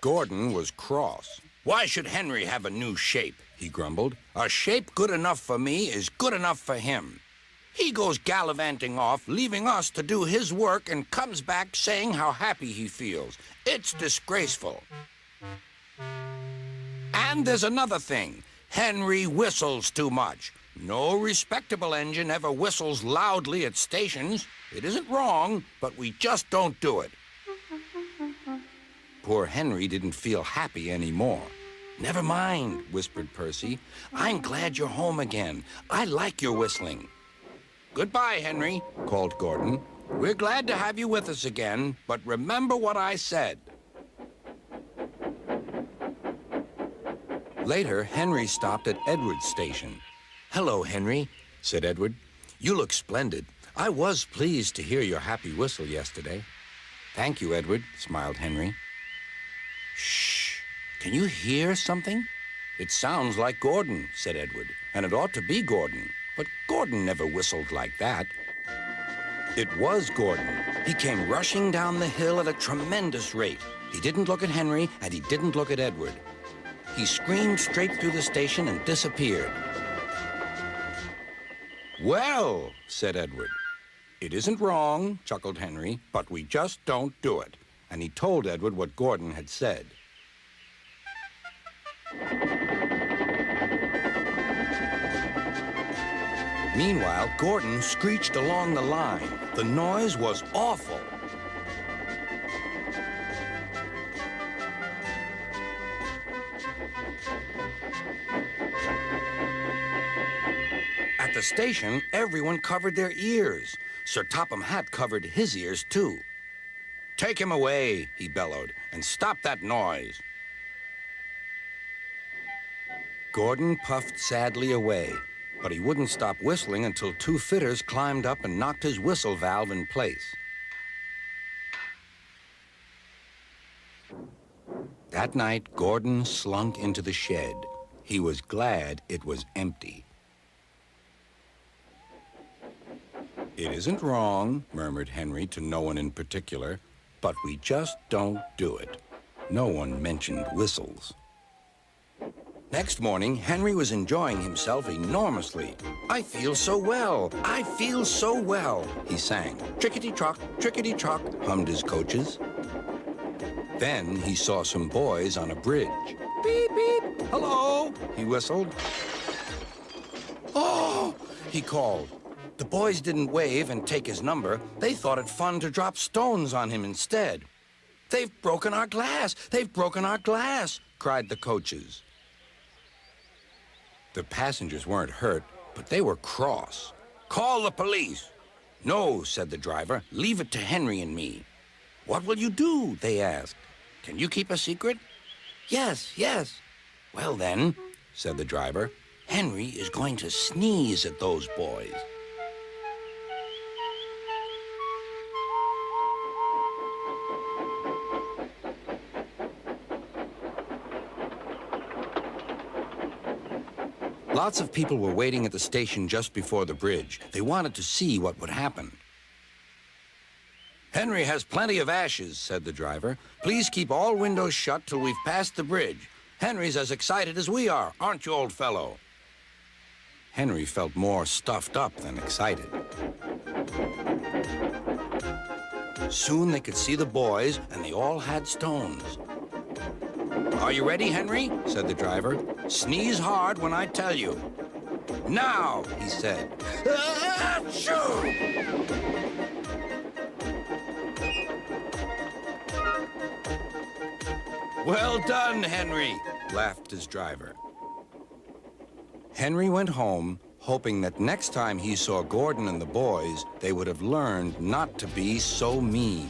Gordon was cross. "Why should Henry have a new shape?" he grumbled. "A shape good enough for me is good enough for him. He goes gallivanting off, leaving us to do his work, and comes back saying how happy he feels. It's disgraceful. And there's another thing. Henry whistles too much. No respectable engine ever whistles loudly at stations. It isn't wrong, but we just don't do it." Poor Henry didn't feel happy anymore. "Never mind," whispered Percy. "I'm glad you're home again. I like your whistling." "Goodbye, Henry," called Gordon. "We're glad to have you with us again, but remember what I said." Later, Henry stopped at Edward's station. "Hello, Henry," said Edward. "You look splendid. I was pleased to hear your happy whistle yesterday." "Thank you, Edward," smiled Henry. "Shh! Can you hear something?" "It sounds like Gordon," said Edward, "and it ought to be Gordon. But Gordon never whistled like that." It was Gordon. He came rushing down the hill at a tremendous rate. He didn't look at Henry, and he didn't look at Edward. He screamed straight through the station and disappeared. "Well," said Edward. "It isn't wrong," chuckled Henry, "but we just don't do it." And he told Edward what Gordon had said. Meanwhile, Gordon screeched along the line. The noise was awful. At the station, everyone covered their ears. Sir Topham Hatt covered his ears, too. "Take him away," he bellowed, "and stop that noise." Gordon puffed sadly away, but he wouldn't stop whistling until two fitters climbed up and knocked his whistle valve in place. That night, Gordon slunk into the shed. He was glad it was empty. "It isn't wrong," murmured Henry to no one in particular, "but we just don't do it." No one mentioned whistles. Next morning, Henry was enjoying himself enormously. "I feel so well, I feel so well," he sang. "Trickety-trock, trickety-trock," hummed his coaches. Then he saw some boys on a bridge. "Beep, beep, hello," he whistled. "Oh," he called. The boys didn't wave and take his number. They thought it fun to drop stones on him instead. "They've broken our glass! They've broken our glass!" cried the coaches. The passengers weren't hurt, but they were cross. "Call the police." "No," said the driver. "Leave it to Henry and me." "What will you do?" they asked. "Can you keep a secret?" "Yes, yes." "Well then," said the driver, "Henry is going to sneeze at those boys." Lots of people were waiting at the station just before the bridge. They wanted to see what would happen. "Henry has plenty of ashes," said the driver. "Please keep all windows shut till we've passed the bridge. Henry's as excited as we are, aren't you, old fellow?" Henry felt more stuffed up than excited. Soon they could see the boys, and they all had stones. "Are you ready, Henry?" said the driver. "Sneeze hard when I tell you." "Now," he said. Achoo! "Well done, Henry," laughed his driver. Henry went home, hoping that next time he saw Gordon and the boys, they would have learned not to be so mean.